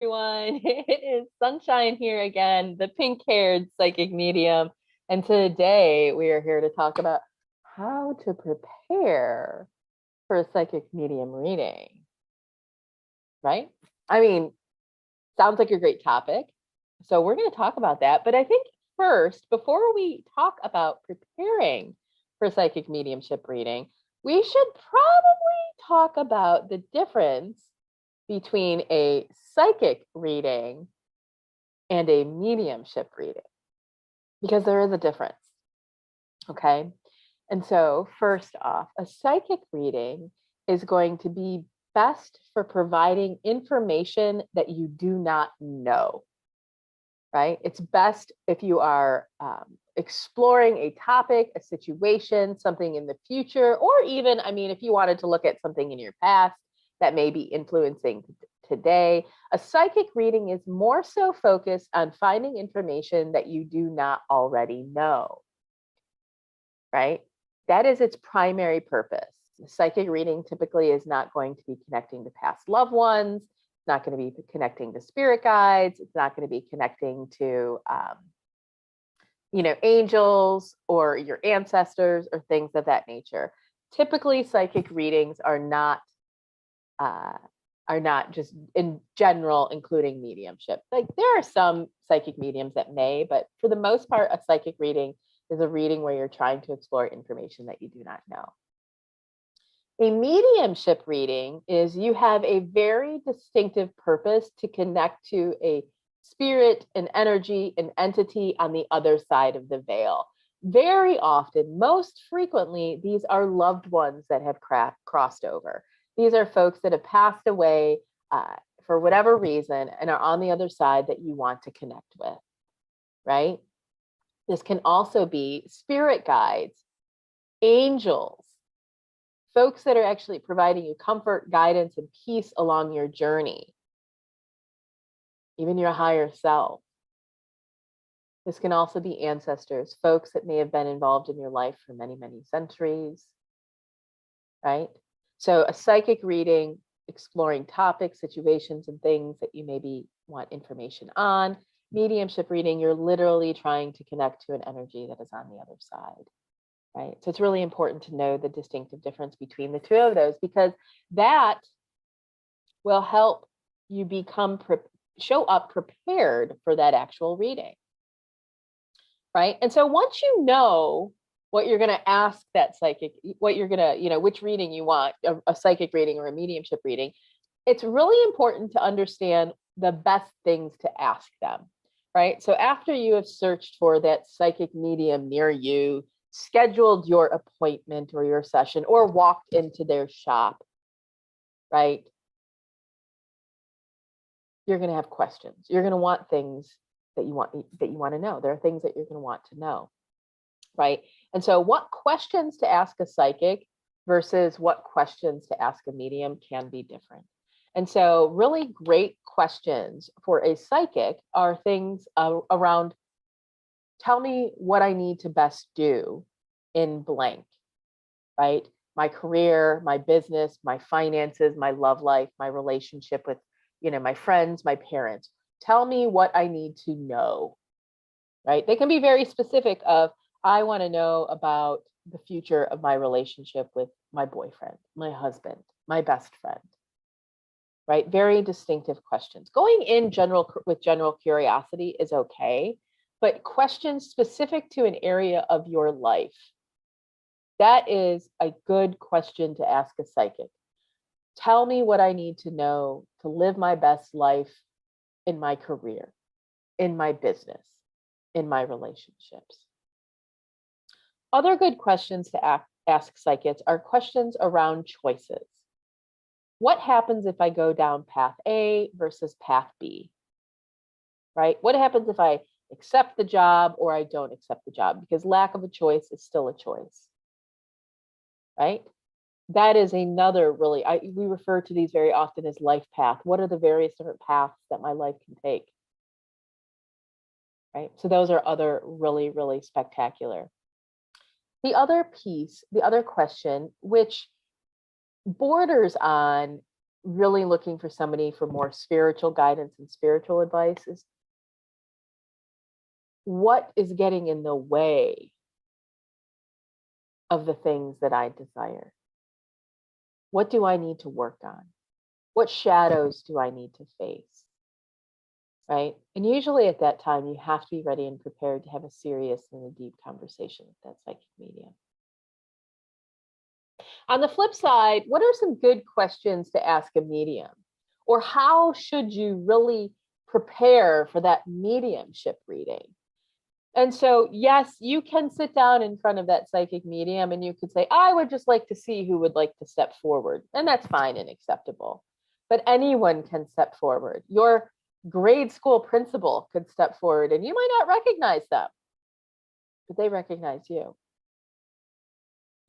everyone. It is Sunshine here again, the pink-haired psychic medium. And today we are here to talk about how to prepare for a psychic medium reading, right? I mean, sounds like a great topic. So we're going to talk about that. But I think first, before we talk about preparing for psychic mediumship reading, we should probably talk about the difference between a psychic reading and a mediumship reading, because there is a difference. Okay. And so, first off, a psychic reading is going to be best for providing information that you do not know, right? It's best if you are exploring a topic, a situation, something in the future, or even, I mean, if you wanted to look at something in your past that may be influencing today. A psychic reading is more so focused on finding information that you do not already know, right? That is its primary purpose. The psychic reading typically is not going to be connecting to past loved ones. It's not going to be connecting to spirit guides. It's not going to be connecting to, angels or your ancestors or things of that nature. Typically, psychic readings are not just in general, including mediumship. Like there are some psychic mediums that may, but for the most part, a psychic reading is a reading where you're trying to explore information that you do not know. A mediumship reading is you have a very distinctive purpose to connect to a spirit, an energy, an entity on the other side of the veil. Very often, most frequently, these are loved ones that have crossed over. These are folks that have passed away for whatever reason and are on the other side that you want to connect with, right? This can also be spirit guides, angels, folks that are actually providing you comfort, guidance, and peace along your journey, even your higher self. This can also be ancestors, folks that may have been involved in your life for many, many centuries, right? So a psychic reading, exploring topics, situations, and things that you maybe want information on. Mediumship reading, you're literally trying to connect to an energy that is on the other side, right? So it's really important to know the distinctive difference between the two of those, because that will help you show up prepared for that actual reading, right? And so once you know what you're going to ask that psychic, what you're going to, which reading you want, a psychic reading or a mediumship reading, it's really important to understand the best things to ask them, right? So after you have searched for that psychic medium near you, scheduled your appointment or your session, or walked into their shop, right? You're going to have questions. You're going to want things that you want to know. There are things that you're going to want to know, right? And so what questions to ask a psychic versus what questions to ask a medium can be different. And so really great questions for a psychic are things around, tell me what I need to best do in blank, right? My career, my business, my finances, my love life, my relationship with, my friends, my parents. Tell me what I need to know, right? They can be very specific of, I want to know about the future of my relationship with my boyfriend, my husband, my best friend, right? Very distinctive questions. Going in with general curiosity is okay, but questions specific to an area of your life, that is a good question to ask a psychic. Tell me what I need to know to live my best life in my career, in my business, in my relationships. Other good questions to ask psychics are questions around choices. What happens if I go down path A versus path B, right? What happens if I accept the job or I don't accept the job? Because lack of a choice is still a choice, right? That is another really, we refer to these very often as life path. What are the various different paths that my life can take, right? So those are other really, really spectacular. The other piece, the other question, which borders on really looking for somebody for more spiritual guidance and spiritual advice, is what is getting in the way of the things that I desire? What do I need to work on? What shadows do I need to face? Right? And usually at that time, you have to be ready and prepared to have a serious and a deep conversation with that psychic medium. On the flip side, what are some good questions to ask a medium? Or how should you really prepare for that mediumship reading? And so, yes, you can sit down in front of that psychic medium and you could say, I would just like to see who would like to step forward. And that's fine and acceptable. But anyone can step forward. Your grade school principal could step forward and you might not recognize them, but they recognize you.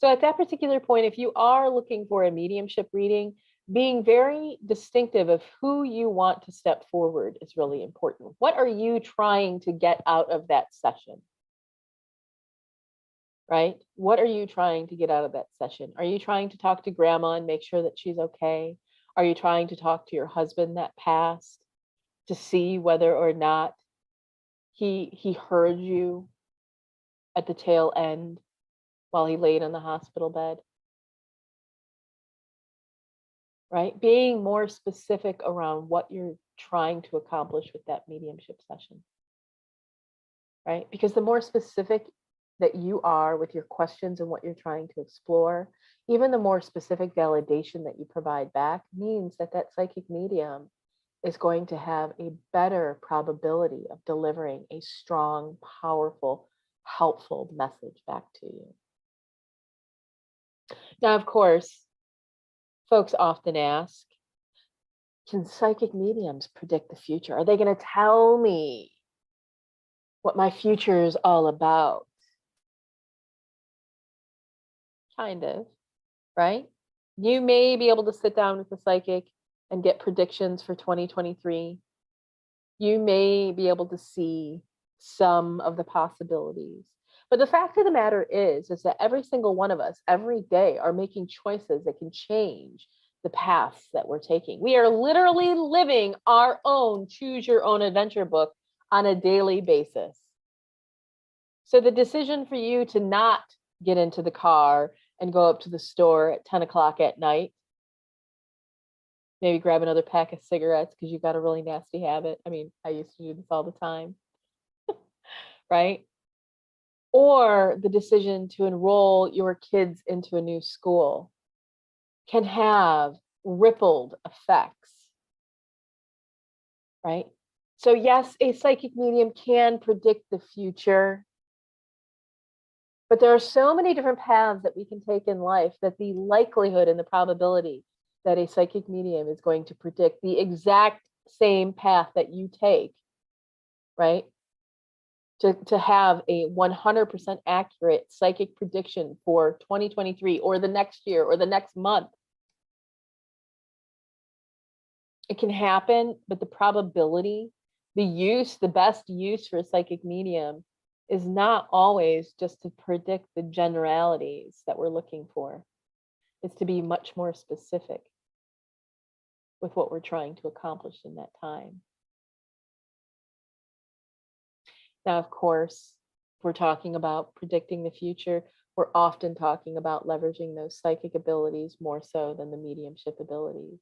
So at that particular point, if you are looking for a mediumship reading, being very distinctive of who you want to step forward is really important. What are you trying to get out of that session? Right? What are you trying to get out of that session? Are you trying to talk to grandma and make sure that she's okay? Are you trying to talk to your husband that passed to see whether or not he heard you at the tail end while he laid on the hospital bed? Right? Being more specific around what you're trying to accomplish with that mediumship session. Right? Because the more specific that you are with your questions and what you're trying to explore, even the more specific validation that you provide back means that that psychic medium is going to have a better probability of delivering a strong, powerful, helpful message back to you. Now, of course, folks often ask, can psychic mediums predict the future? Are they going to tell me what my future is all about? Kind of, right? You may be able to sit down with a psychic and get predictions for 2023. You may be able to see some of the possibilities. But the fact of the matter is that every single one of us, every day, are making choices that can change the paths that we're taking. We are literally living our own choose your own adventure book on a daily basis. So the decision for you to not get into the car and go up to the store at 10 o'clock at night, maybe grab another pack of cigarettes because you've got a really nasty habit. I mean, I used to do this all the time, right? Or the decision to enroll your kids into a new school can have rippled effects, right? So yes, a psychic medium can predict the future, but there are so many different paths that we can take in life that the likelihood and the probability that a psychic medium is going to predict the exact same path that you take, right? To have a 100% accurate psychic prediction for 2023 or the next year or the next month. It can happen, but the probability, the best use for a psychic medium is not always just to predict the generalities that we're looking for. It's to be much more specific with what we're trying to accomplish in that time. Now, of course, if we're talking about predicting the future, we're often talking about leveraging those psychic abilities more so than the mediumship abilities.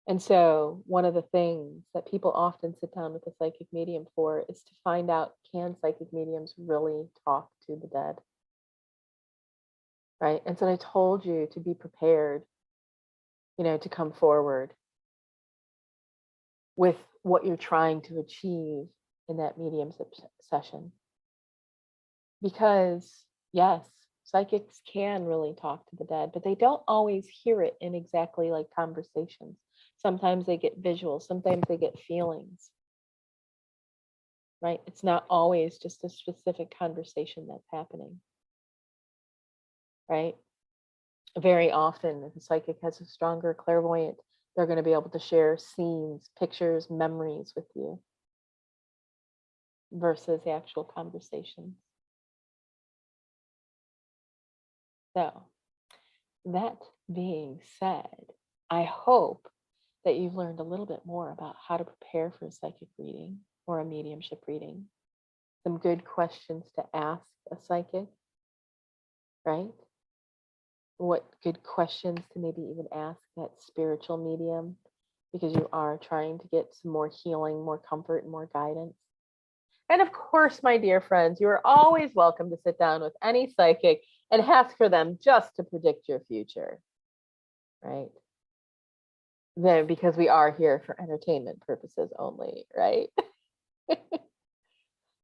And so one of the things that people often sit down with a psychic medium for is to find out, can psychic mediums really talk to the dead? Right? And so I told you to be prepared, to come forward with what you're trying to achieve in that mediumship session. Because yes, psychics can really talk to the dead, but they don't always hear it in exactly like conversations. Sometimes they get visuals, sometimes they get feelings, right? It's not always just a specific conversation that's happening, right? Very often, if a psychic has a stronger clairvoyant, they're going to be able to share scenes, pictures, memories with you versus the actual conversations. So, that being said, I hope that you've learned a little bit more about how to prepare for a psychic reading or a mediumship reading. Some good questions to ask a psychic, right? What good questions to maybe even ask that spiritual medium, because you are trying to get some more healing, more comfort, and more guidance. And of course, my dear friends, you are always welcome to sit down with any psychic and ask for them just to predict your future, right? Then, because we are here for entertainment purposes only, right?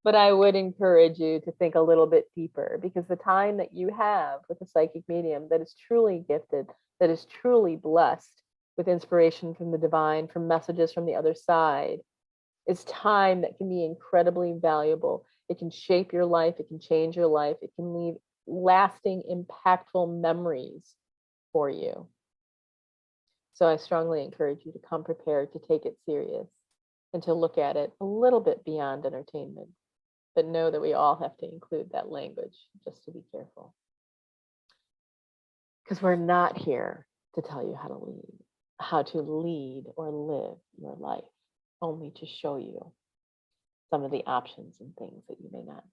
But I would encourage you to think a little bit deeper, because the time that you have with a psychic medium that is truly gifted, that is truly blessed with inspiration from the divine, from messages from the other side, is time that can be incredibly valuable. It can shape your life. It can change your life. It can leave lasting, impactful memories for you. So I strongly encourage you to come prepared to take it serious and to look at it a little bit beyond entertainment. But know that we all have to include that language, just to be careful. Because we're not here to tell you how to lead or live your life, only to show you some of the options and things that you may not.